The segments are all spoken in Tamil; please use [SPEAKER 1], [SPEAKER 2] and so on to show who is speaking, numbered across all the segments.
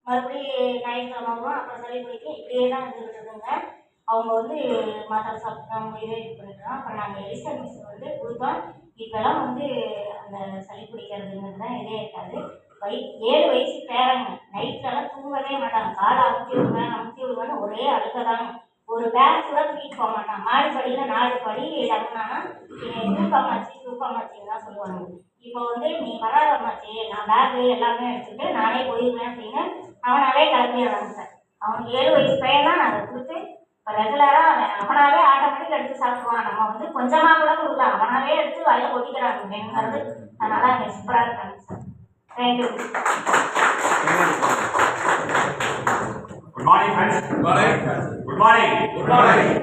[SPEAKER 1] மறுபடியும் ஞாயிற்றுக்கிழமாவும் அப்புறம் சளி பிடிக்கும். இப்படியே தான் இருந்துகிட்டு இருக்குங்க. அவங்க வந்து மாத்திரை சாப்பிட்டு அவங்க இதே இது பண்ணிட்டோம். அப்புறம் நாங்கள் எலிசா மிஸ் வந்து கொடுத்தோம். இப்போல்லாம் வந்து அந்த சளி பிடிக்கிறதுங்கிறது தான் இதே இருக்காது. 7 வயசு பேரங்க. நைட்லலாம் தூங்கவே மாட்டாங்க. காலை அமுத்தி விடுவேன்னு ஒரே அழுகதாங்க. ஒரு பேக் கூட தூக்கிட்டு போக மாட்டான். மாடி படியில் 4 படி இறங்குனானா தூக்கமாச்சின்னு தான் சொல்லுவாங்க. இப்போ வந்து நீ வராதம்மாச்சி, நான் பேக்கு எல்லாமே எடுத்துட்டு நானே போயிருவேன் அப்படின்னு அவனாவே கிளம்பி ஆரம்பிச்சேன். அவனுக்கு 7 வயசு பையன் தான் நாங்கள் கொடுத்து இப்போ ரெகுலராக அவனாவே ஆட்டோமேட்டிக் எடுத்து சாப்பிடுவான். நம்ம வந்து கொஞ்சமாக கூட கொடுக்கலாம், அவனாவே எடுத்து வாயில கொட்டிக்கிறாங்க வேணுங்கிறது. அதனால அங்கே சூப்பராக இருக்காங்க sir. Thank you.
[SPEAKER 2] Good morning friends. Good morning. Good morning.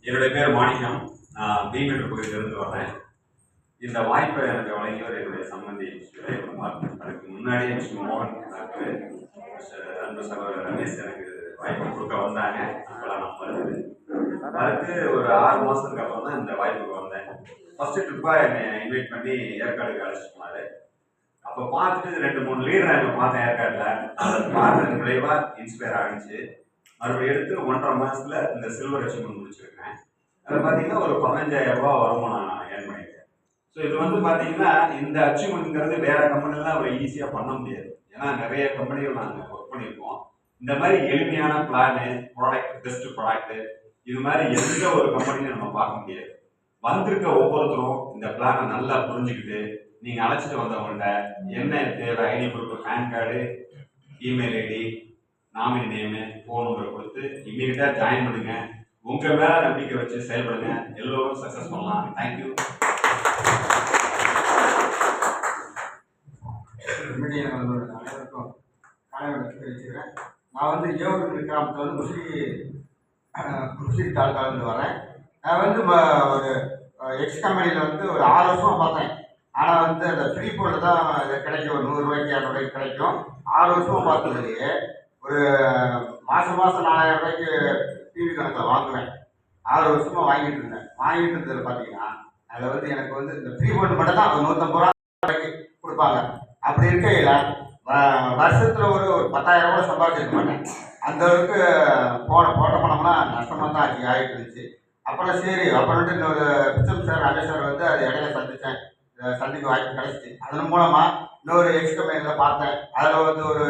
[SPEAKER 2] என்னுடைய பேர் மாணிக்கம். நான் பீமெட்ரு பகுதியிலிருந்து வரேன். இந்த வாய்ப்பை எனக்கு வழங்கியவர் என்னுடைய சம்பந்தி விஜயகுமார். அதுக்கு முன்னாடியே மிஸ்டர் மோகன் அன்பு சகோதரர் ரமேஷ் எனக்கு வாய்ப்பு கொடுக்க வந்தாங்க. அப்போலாம் நான் அதுக்கு ஒரு 6 மாதத்துக்கு அப்புறம் தான் இந்த வாய்ப்புக்கு வந்தேன். ஃபர்ஸ்ட் ட்ரிப்பாக என்னை இன்வைட் பண்ணி ஏற்காடுக்கு அழைச்சிட்டு போனாரு. அப்போ பார்த்துட்டு 2-3 லீடர் அங்கே பார்த்தேன் ஏற்காட்டில். அதை பார்த்தது விளைவாக இன்ஸ்பயர் ஆகிடுச்சு. மறுபடியும் எடுத்து 1.5 மாதத்தில் இந்த சில்வர் அச்சீவ்மெண்ட் முடிச்சிருக்கேன். அதில் பார்த்தீங்கன்னா ஒரு 15,000 ரூபா வருமானம் நான் ஏர்ன் பண்ணியிருக்கேன். ஸோ இது வந்து பார்த்தீங்கன்னா இந்த அச்சீவ்மெண்ட்ங்கிறது வேறு கம்பெனிலாம் அவ்வளோ ஈஸியாக பண்ண முடியாது. ஏன்னா நிறைய கம்பெனிகள் நாங்கள் ஒர்க் பண்ணியிருக்கோம். இந்த மாதிரி எளிமையான பிளானு, ப்ராடக்ட், பெஸ்ட் ப்ராடக்ட்டு, இது மாதிரி எந்த ஒரு கம்பெனியும் நம்ம பார்க்க முடியாது. வந்திருக்க ஒவ்வொருத்தரும் இந்த பிளானை நல்லா புரிஞ்சுக்கிட்டு நீங்கள் அழைச்சிட்டு வந்தவங்கள்ட்ட என்ன தேவை, ID proof, PAN card, email ID, nominee name, phone number கொடுத்து இம்மீடியட்டாக ஜாயின் பண்ணுங்க. உங்கள் மேலே நம்பிக்கை வச்சு செயல்படுங்க. எல்லோரும் சக்ஸஸ் பண்ணலாம். தேங்க்யூ.
[SPEAKER 3] அனைவருக்கும் காலை வணக்கம் தெரிவிச்சுக்கிறேன். நான் வந்து ஏவூர் கிராமத்தில் வந்து முசிறி தாலுக்காலேருந்து வரேன். நான் வந்து ஒரு எக்ஸ் கம்பெனியில் வந்து ஒரு 6 வருஷமாக பார்த்தேன். ஆனால் வந்து அந்த ஃப்ரீ போர்டில் தான் கிடைக்கும். ஒரு 100 ரூபாய்க்கு 200 ரூபாய்க்கு கிடைக்கும். 6 வருஷமாக பார்த்ததுலேயே ஒரு மாதம் 4,000 ரூபாய்க்கு டிவி கணக்கில் வாங்குவேன். 6 வருஷமாக வாங்கிட்டு இருந்தேன். வாங்கிட்டு இருந்ததில் பார்த்தீங்கன்னா அதில் வந்து எனக்கு வந்து இந்த ஃப்ரீ போர்டு மட்டும் தான் ஒரு 150 ரூபாய்க்கு கொடுப்பாங்க. அப்படி இருக்கையில் வருஷத்தில் ஒரு 10,000 ரூபா சம்பாதிச்சிருக்க மாட்டேன். அந்த அளவுக்கு போட்ட பணம்னா நஷ்டமாக தான் ஆகிட்டு இருந்துச்சு. அப்புறம் சரி, அப்புறம்ட்டு இன்னொரு பிச்சம் சார், ரமேஷ் சார் வந்து அது இடையில சந்தித்தேன். சந்திக்க வாய்ப்பு கிடைச்சிச்சு. அதன் மூலமாக இன்னொரு எக்ஸ் கம்பெனியில் பார்த்தேன். அதில் வந்து ஒரு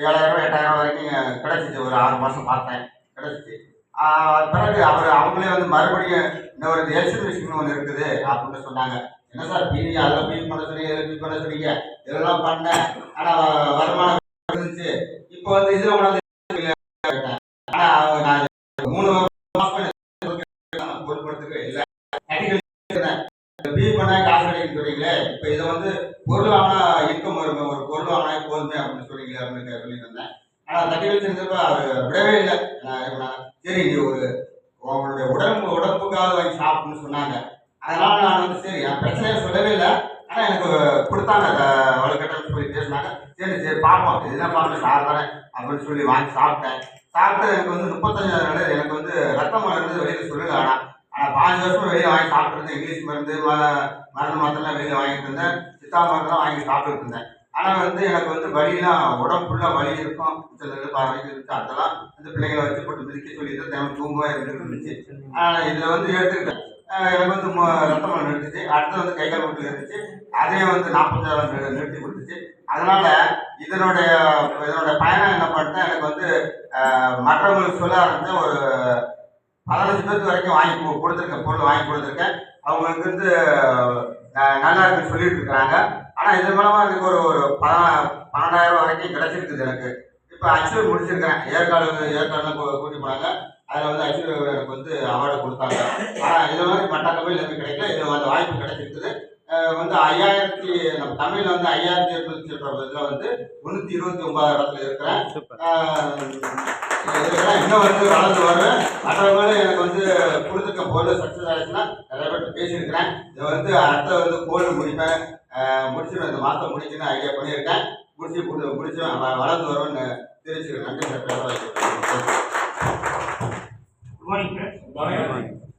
[SPEAKER 3] 7,000 ரூபா 8,000 வரைக்கும் கிடைச்சிச்சு. ஒரு 6 மாதம் பார்த்தேன், கிடைச்சிச்சு. பிறகு அவங்களே வந்து மறுபடியும் இன்னொரு எல்சி மிஷின் ஒன்று இருக்குது அப்படின்னு சொன்னாங்க. என்ன சார் பிவி அதில் பிவி பண்ண சொன்னீங்க, இதில் பிவி பண்ண சொன்னீங்க, இதெல்லாம் பண்ணேன். ஆனால் வருமானம் இருந்துச்சு. இப்போ வந்து இதில் உணவு ஆனால் நான் 3 மாதம் பொருட்படுத்துக்கு இல்லை பிவி பண்ண காசு கிடைக்குன்னு சொல்றீங்களே. இப்போ இதை வந்து பொருள் வாங்கினா இன்கம் வருமே, ஒரு பொருள் வாங்கினா போதுமே அப்படின்னு சொல்றீங்களே அப்படின்னு சொல்லிட்டு இருந்தேன். ஆனால் தட்டிகள் செஞ்சப்ப அவர் விடவே இல்லை. சரி, நீ ஒரு உங்களுடைய உடம்புக்காக வாங்கி சாப்பிட்டுன்னு சொன்னாங்க. அதனால நான் வந்து சரி, நான் பிரச்சனையை சொல்லவே இல்லை. ஆனால் எனக்கு கொடுத்தாங்க, வலுக்கட்டன்னு சொல்லி பேசினாங்க. சரி பார்ப்போம், இதுதான் பார்ப்போம் சார் தானே அப்படின்னு சொல்லி வாங்கி சாப்பிட்டேன். சாப்பிட்டு எனக்கு வந்து 35,000 நாள் எனக்கு வந்து ரத்தம் மருந்து வெளியில் சொல்லலை. ஆனால் 5 வருஷம் வெளியே வாங்கி சாப்பிட்டுருந்தேன். இங்கிலீஷ் மருந்து மருந்து மாத்திரம்லாம் வெளியில் வாங்கிட்டு இருந்தேன். சித்தா மருந்துலாம் வாங்கி சாப்பிட்டுட்டு இருந்தேன். ஆனால் வந்து எனக்கு வந்து வலிலாம் உடம்பு ஃபுல்லாக வலி இருக்கும். வரைக்கும் இருந்துச்சு. அதெல்லாம் வந்து பிள்ளைங்களை வச்சு போட்டு மிதிக்க சொல்லிட்டு தினம் தூங்கவே இருந்துச்சு. இதில் வந்து எடுத்துக்கிட்டேன். எனக்கு வந்து ரத்தம் நிறுத்துச்சு. அடுத்து வந்து கை கால் வீட்டில் இருந்துச்சு. அதையும் வந்து 40,000 நிறுத்தி கொடுத்துச்சு. அதனால இதனுடைய பயணம் என்ன பண்ணிட்டேன், எனக்கு வந்து மற்றவங்களுக்கு சொல்ல ஆரம்பித்தேன். ஒரு 15 பேருக்கு வரைக்கும் வாங்கி கொடுத்துருக்கேன், பொருள் வாங்கி கொடுத்துருக்கேன். அவங்களுக்கு வந்து நல்லா இருக்குன்னு சொல்லிட்டு இருக்கிறாங்க. ஆனால் இது மூலமாக எனக்கு ஒரு 12,000 வரைக்கும் கிடைச்சிருக்குது. எனக்கு இப்போ அச்சீவ் முடிச்சிருக்கிறேன். ஏற்காடுலாம் கூட்டி போனாங்க. அதில் வந்து அச்சீவ் எனக்கு வந்து அவார்டு கொடுத்தாங்க. ஆனால் இது மாதிரி மற்ற கம்பெனியில் எனக்கு கிடைக்கல. இது வந்து வாய்ப்பு கிடைச்சிருக்குது. வந்து 5000 நம்ம தமிழில் வந்து 5800 இதில் வந்து 329 இடத்துல இருக்கிறேன். இன்னும் வந்து வளர்ந்து வருவேன். மற்றவங்களும் எனக்கு வந்து கொடுத்துருக்க பொருள் சக்ஸஸ் ஆகிடுச்சுன்னா நிறைய பேர் பேசியிருக்கிறேன். இதை வந்து அடுத்த வந்து கோல்டு முடிப்பேன், முடிச்சுட்டு இந்த மாதம் முடிச்சுன்னு ஐடியா பண்ணியிருக்கேன். முடிச்சு வளர்ந்து வருவேன்னு தெரிவிச்சுக்கிறேன். நன்றி சார்.
[SPEAKER 4] Good morning friends.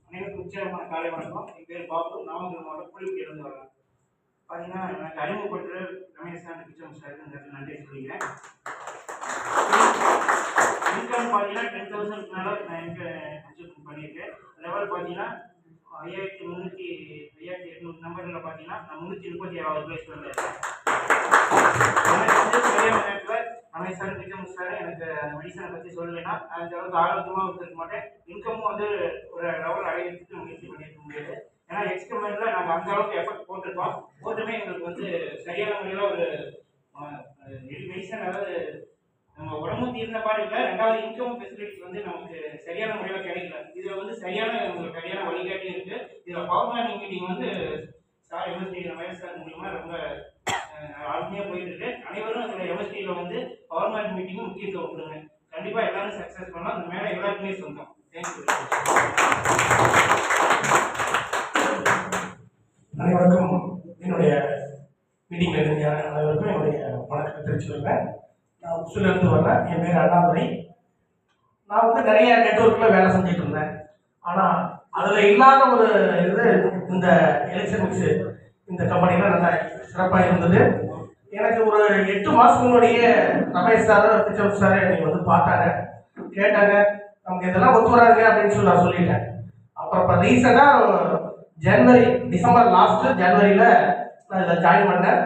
[SPEAKER 4] அனைவருக்கும் உற்சாகமான காலை வணக்கம். என் பேர் பாபு. நாமக்கல் மாவட்டம் புலியூர்லேருந்து வரேன். பார்த்தீங்கன்னா எனக்கு அறிமுகப்படுத்துகிற ரமேஷ் சார், பிச்சம் சார் நன்றி சொல்லிக்கிறேன். பார்த்தீங்கன்னா 10,000 மேலே நான் எனக்கு அச்சீவ் பண்ணியிருக்கேன். லெவல் பார்த்தீங்கன்னா 5,800 நம்பரில் பார்த்தீங்கன்னா நான் 337வது பிளேஸ்ல இருக்கேன். எனக்கு வந்து சரியான நேரத்தில் ரமேஷ் சார், விக்ரம் சார் எனக்கு மெடிசனை பற்றி சொல்லலைன்னா அந்த அளவுக்கு ஆரோக்கியமாக இருந்திருக்க மாட்டேன். இன்கமும் வந்து ஒரு லெவல் அடையிறதுக்கு முயற்சி பண்ணியிருக்க முடியாது. ஏன்னா எக்ஸ்பெரிமெண்ட்ல நாங்கள் அந்த அளவுக்கு எஃபர்ட் போட்டிருக்கோம். போட்டுமே எங்களுக்கு வந்து சரியான முறையில் ஒரு மெடிசன், அதாவது நம்ம உடம்பு தீர்ந்த மாதிரி இல்லை, ரெண்டாவது இன்கம் ஃபெசிலிட்டிஸ் வந்து நமக்கு சரியான முறையில் கிடைக்கல. இதில் வந்து உங்களுக்கு சரியான வழிகாட்டி இருக்கு. இதில் பவர் பிளானிங் மீட்டிங் வந்து சார் எம்எஸ்டி ரமேஷ் சார் மூலியமா ரொம்ப அருமையாக போயிட்டு இருக்கு. அனைவரும் அதில் எம்எஸ்டியில் வந்து பவர் பிளானிங் மீட்டிங்கும் முக்கியத்துவம் கொடுங்க. கண்டிப்பாக எல்லாரும் சக்ஸஸ் பண்ணலாம். அந்த மேலே எல்லாருக்குமே சொந்தம். தேங்க்யூ.
[SPEAKER 5] அனைவருக்கும் என்னுடைய மீட்டிங்கில் இருந்த அனைவருக்கும் என்னுடைய வணக்கத்தை தெரிவிச்சுக்கிறேன். நான் உசுலேருந்து வர்றேன். என் பேர் அண்ணாதுரை. நான் வந்து நிறைய நெட்வொர்க்கில் வேலை செஞ்சுட்டு இருந்தேன். ஆனால் அதில் இல்லாத ஒரு இது இந்த எலெக்ஷன் மிக்ஸு இந்த கம்பெனியில் நல்லா சிறப்பாக இருந்தது. எனக்கு ஒரு 8 மாதத்துக்கு முன்னாடியே ரமேஷ் சார், விக்ரம் சார் என்னை வந்து பார்த்தாங்க, கேட்டாங்க, நமக்கு இதெல்லாம் ஒத்து வராங்க அப்படின்னு சொல்லி நான் சொல்லிட்டேன். அப்புறம் இப்போ ரீசெண்டாக டிசம்பர் லாஸ்ட்டு ஜனவரியில் நான் இதில் ஜாயின் பண்ணேன்.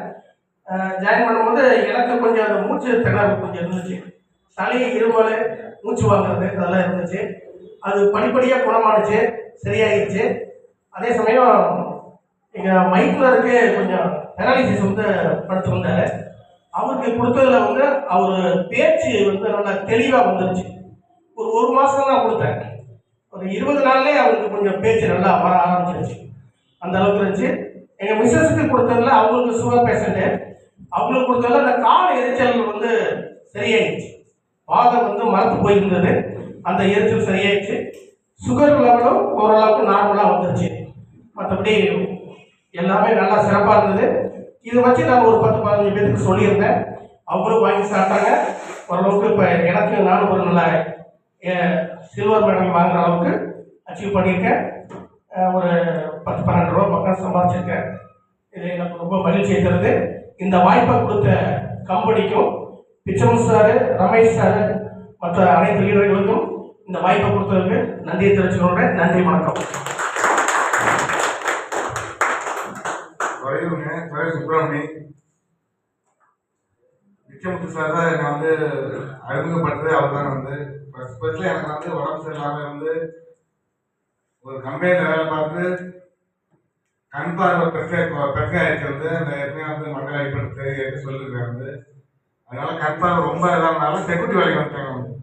[SPEAKER 5] ஜாயின் பண்ணும்போது எனக்கு கொஞ்சம் அந்த மூச்சு திணறல் கொஞ்சம் இருந்துச்சு. சளி, இருமல், மூச்சு வாங்குறது அதெல்லாம் இருந்துச்சு. அது படிப்படியாக குணமானுச்சு, சரியாகிடுச்சு. அதே சமயம் எங்கள் மைக்லருக்கு கொஞ்சம் பெராலிசிஸ் வந்து படுத்துருந்தாரு. அவருக்கு கொடுத்ததில் வந்து அவர் பேச்சு வந்து நல்லா தெளிவாக வந்துருச்சு. ஒரு மாதம் தான் கொடுத்தேன். ஒரு 20 நாள்லேயே அவருக்கு கொஞ்சம் பேச்சு நல்லா வர ஆரம்பிச்சிருச்சு. அந்த அளவுக்கு இருந்துச்சு. எங்கள் மிஸ்ஸஸுக்கு கொடுத்ததில் அவங்களுக்கு சுகர் பேஷண்ட்டு, அவங்களுக்கு கொடுத்ததில் அந்த கால் எரிச்சல் வந்து சரியாயிடுச்சு. வாதம் வந்து மரத்து போயிருந்தது, அந்த எரிச்சல் சரியாயிடுச்சு. சுகர் லெவலும் ஓரளவுக்கு நார்மலாக வந்துருச்சு. மற்றபடி எல்லாமே நல்லா சிறப்பாக இருந்தது. இதை வச்சு நான் ஒரு 10-15 பேருக்கு சொல்லியிருந்தேன். அவங்களும் வாங்கி சாப்பிட்டாங்க. ஓரளவுக்கு இப்போ எனக்கு நானும் ஒரு நல்ல சில்வர் மெடல் வாங்குற அளவுக்கு அச்சீவ் பண்ணியிருக்கேன். ஒரு 10-12 ரூபா பக்கம் சம்பாதிச்சிருக்கேன். இது எனக்கு ரொம்ப மகிழ்ச்சியை தருது. இந்த வாய்ப்பை கொடுத்த கம்பெனிக்கும், பிச்சமன் சார், ரமேஷ் சார், மற்ற அனைத்து லீடர்களுக்கும் இந்த வாய்ப்பை கொடுத்ததுக்கு நன்றியை தெரிவிச்சுக்கொள்கிறேன். நன்றி, வணக்கம்.
[SPEAKER 6] சுப்பிரமணி விச்சமுத்து சார் தான் என்னை வந்து அறிமுகப்படுத்துறது. அவர் தான் வந்து ஃபர்ஸ்ட்ல எனக்கு வந்து உடம்பு சரியில்லாமல் இருந்து ஒரு கம்பெனியில் வேலை பார்த்து கண் பார்வை பிரச்சனை ஆயிடுச்சு. வந்து அந்த ஏற்கனவே வந்து மக்கள் அடிப்படை சொல்லியிருக்கேன். வந்து அதனால கண் பார்வை ரொம்ப இல்லாதனால செக்யூரிட்டி வேலைக்கு வந்துட்டாங்க. வந்து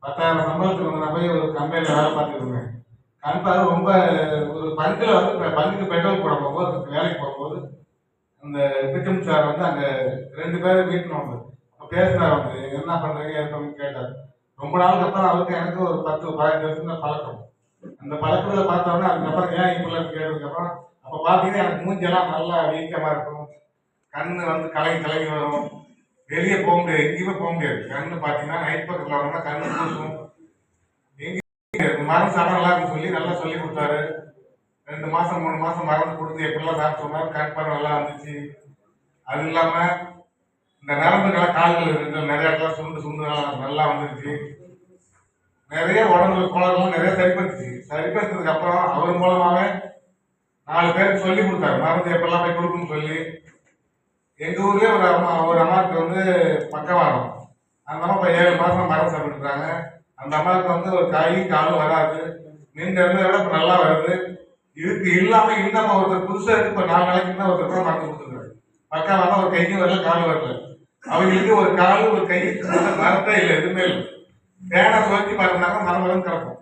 [SPEAKER 6] 10,000 சம்பளத்துக்கு வந்து நான் போய் ஒரு கம்பெனியில் வேலை பார்த்துட்டு இருந்தேன். கண் பார்வை ரொம்ப ஒரு பங்கில் வந்து பங்குக்கு பெட்ரோல் போட போகும்போது வேலைக்கு போகும்போது அந்த விக்ரம் சார் வந்து அங்கே 2 பேரும் வீட்டில் வந்து அப்போ பேசினார். வந்து என்ன பண்ணுறீங்க எதுன்னு கேட்டார். ரொம்ப நாளுக்கு அப்புறம் அவருக்கு எனக்கு ஒரு 10-15 வருஷம் பழக்கம். அந்த பழக்கத்தில் பார்த்தோன்னா அதுக்கப்புறம் ஏன் இப்படிலாம் கேட்டதுக்கப்புறம் அப்போ பார்த்தீங்கன்னா எனக்கு மூஞ்செல்லாம் நல்லா வீக்கமாக இருக்கும். கண் வந்து கலங்கி வரும். வெளியே போக முடியாது, எங்கேயுமே போக முடியாது. கண்ணு பார்த்தீங்கன்னா நைட் பக்கத்தில் வரணும்னா கண்ணு பூசும். எங்கேயும் மருந்து சாப்பிட நல்லா இருக்குன்னு சொல்லி நல்லா சொல்லி கொடுத்தாரு. 2 மாதம் 3 மாதம் மருந்து கொடுத்து எப்படிலாம் சாப்பிட்டு சொன்னாலும் கண் பார்வை நல்லா வந்துச்சு. அது இல்லாமல் இந்த நரம்புகளாம் கால்கள் நிறைய இடத்துல சுண்டு நல்லா வந்துருச்சு. நிறைய உடம்புல கோளாறுகளும் நிறைய சரிப்படுத்ததுக்கு அப்புறம் அவர் மூலமாகவே 4 பேருக்கு சொல்லி கொடுத்தாரு மருந்து எப்பெல்லாம் போய் கொடுக்குன்னு சொல்லி. எங்கள் ஊர்லேயே ஒரு அம்மாவுக்கு வந்து பக்கவாதம். அந்த அம்மா இப்போ 7 மாதம் மருந்து சாப்பிட்டுருக்காங்க. அந்த அம்மாவுக்கு வந்து ஒரு காலும் வராது, நீண்ட இருந்ததை விட இப்போ நல்லா வருது. இதுக்கு இல்லாமல் இன்னும் ஒருத்தர் புதுசாக இருக்கு. இப்போ 4 நாளைக்கு தான் ஒருத்தர் கூட மருந்து கொடுத்துருக்காரு. பக்கவாதம் ஒரு கைக்கும் வரல, காலும் வரல. அவங்களுக்கு ஒரு கால் ஒரு கை மரத்தே இல்லை, எதுவுமே இல்லை. தேனை சுவைச்சு மறந்தாங்க, மரம் கிடக்கும்.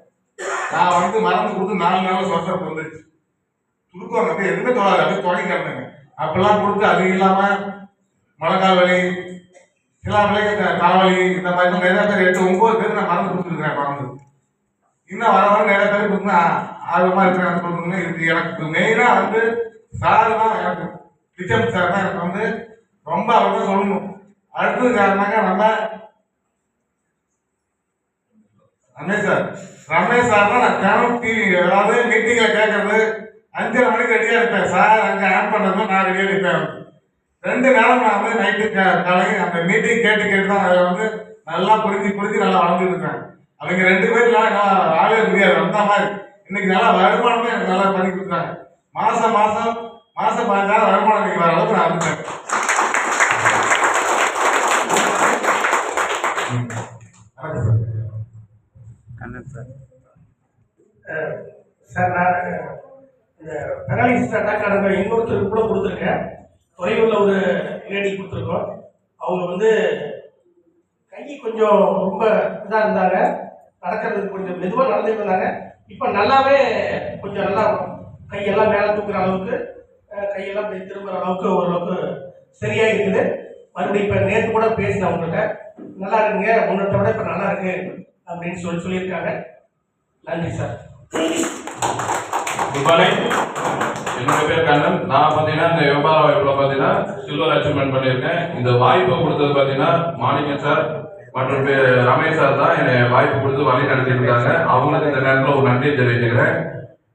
[SPEAKER 6] நான் வந்து மருந்து கொடுத்து 4 நாள் சொசப்பு வந்துருச்சு. சுருக்குவாங்க அப்படியே எதுவுமே தொடாது, அப்படியே தொடங்கி கிடந்தாங்க. அப்பெல்லாம் கொடுத்து அது இல்லாமல் முழங்கால் வலி, சில பிள்ளைங்க தலைவலி, இந்த மாதிரி நிறைய பேர் 8-9 பேர் நான் மருந்து கொடுத்துருக்கேன். மருந்து இன்னும் வர நிறைய பேர் கொடுத்தா ஆர்வமாக இருக்கிறாங்க கொடுக்கணும்னு இருக்கு. எனக்கு மெயினாக வந்து சார் தான், எனக்கு பிச்சம் சார் தான் எனக்கு வந்து ரொம்ப அவர் தான் சொல்லணும். அடுத்தது காரணமாக நம்ம ரமேஷ் சார் தான். நான் சேனல் டிவி அதாவது மீட்டிங்கில் கேட்கறது 5:30 மணிக்கு ரெடியாக இருப்பேன். சார் அங்கே ஆன் பண்ணுறதும் நான் ரெடியாக இருப்பேன். 2 நேரம் நான் வந்து நைட்டு காலை அந்த மீட்டிங் கேட்டு தான் அதில் வந்து நல்லா புரிஞ்சு நல்லா வளர்ந்துட்டு இருக்கேன். அவங்க 2 பேர் இல்லைனா நான் ஆளே முடியாது அந்த மாதிரி. இன்னைக்கு நல்லா வருமானமே எனக்கு நல்லா பண்ணி கொடுக்குறாங்க. மாசம் 15,000 வருமானம் இன்னைக்கு வர அளவுக்கு நான் வந்துட்டேன்.
[SPEAKER 5] சார் நான் இந்த பெராலிசிஸ் அட்டாக் ஆனவங்க இன்னொருத்தருக்கு கூட கொடுத்துருக்கேன். தொலைவில் ஒரு லேடி கொடுத்துருக்கோம். அவங்க வந்து கை கொஞ்சம் ரொம்ப இதாக இருந்தாங்க, நடக்கிறதுக்கு கொஞ்சம் மெதுவாக நடந்துட்டு இருந்தாங்க. இப்போ நல்லாவே கொஞ்சம் நல்லா கையெல்லாம் மேலே தூக்குற அளவுக்கு, கையெல்லாம் இப்படி திரும்புகிற அளவுக்கு ஓரளவுக்கு சரியாக இருக்குது. மறுபடியும் இப்போ நேற்று கூட பேசினேன் அவங்கள்ட்ட, நல்லா இருக்குங்க, முன்னத்தை விட இப்போ நல்லா இருக்கு அப்படின்னு சொல்லியிருக்காங்க. நன்றி சார்.
[SPEAKER 7] Good morning. என்னோட பேர் கண்ணன். நான் பார்த்தீங்கன்னா இந்த வியாபார வாய்ப்பில் பார்த்தீங்கன்னா சில்வர் அச்சீவ்மெண்ட் பண்ணியிருக்கேன். இந்த வாய்ப்பை கொடுத்தது பார்த்தீங்கன்னா மாணிக்கம் சார் மற்றும் ரமேஷ் சார் தான் என்னை வாய்ப்பு கொடுத்து வழி நடத்திட்டு இருக்காங்க. அவங்களுக்கு இந்த நேரத்தில் ஒரு நன்றியை தெரிவிச்சுக்கிறேன்.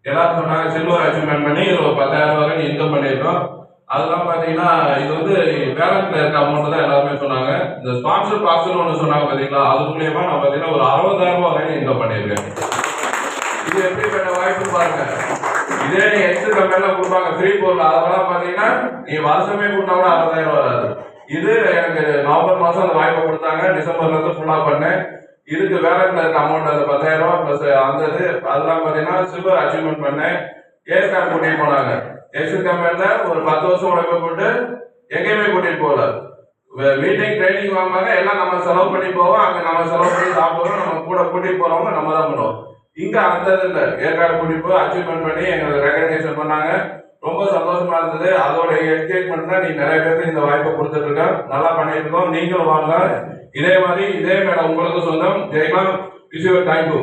[SPEAKER 7] எல்லாரும் சொன்னாங்க சில்வர் அச்சீவ்மெண்ட் பண்ணி ஒரு 10,000 வரை இன்கம் பண்ணியிருக்கோம். அதெல்லாம் பார்த்தீங்கன்னா இது வந்து பேலன்ஸ்ல இருக்க அமௌண்ட் தான் எல்லாருமே சொன்னாங்க. இந்த ஸ்பான்சர் பாக்ஸ்னு ஒன்று சொன்னாங்க பார்த்தீங்களா, அது மூலியமா நான் பார்த்தீங்கன்னா ஒரு 60,000 வரையும் இன்கம் பண்ணியிருக்கேன். இது எப்படிப்பட்ட வாய்ப்பு பாருங்க. இதே நீ எக்ஸ்ட்ரா கம்பெனில கொடுப்பாங்க ஃப்ரீ பொருள், அதெல்லாம் பார்த்தீங்கன்னா நீ வருஷமே கொடுத்தா கூட 60,000 வராது. இது எனக்கு நவம்பர் மாதம் அந்த வாய்ப்பை கொடுத்தாங்க. டிசம்பர்ல இருந்து ஃபுல்லா பண்ணேன். இதுக்கு வேலன்ல இருக்க அமௌண்ட் அந்த 10,000 பிளஸ் அந்த இது அதெல்லாம் பார்த்தீங்கன்னா சில்வர் அச்சீவ்மெண்ட் பண்ணேன். ஏற்காடு கூட்டிட்டு போனாங்க. எக்ஸ்ட்ரா கம்பெனில ஒரு 10 வருஷம் உழைப்பை போட்டு எங்கேயுமே கூட்டிட்டு போகல. மீட்டிங் ட்ரைனிங் வாங்குவாங்க, எல்லாம் நம்ம செலவு பண்ணி போவோம். அங்கே நம்ம செலவு பண்ணி சாப்பிடுவோம். நம்ம கூட கூட்டிட்டு போறவங்க நம்ம தான் பண்ணுவோம். இங்க அந்த இல்லை, ஏற்காடு கூட்டிட்டு போய் அச்சீவ்மெண்ட் பண்ணி எங்களுக்கு ரெகக்னைசேஷன் பண்ணாங்க. ரொம்ப சந்தோஷமா இருந்தது. அதோட என்கரேஜ்மெண்ட் தான் நீ நிறைய பேருக்கு இந்த வாய்ப்பை கொடுத்துட்டு இருக்க. நல்லா பண்ணிட்டு இருக்கோம். நீங்களும் வாங்க. இதே மாதிரி இதே மேடம் உங்களுக்கு சொந்தம். ஜெயமா, விஷயம் தேங்க்யூ.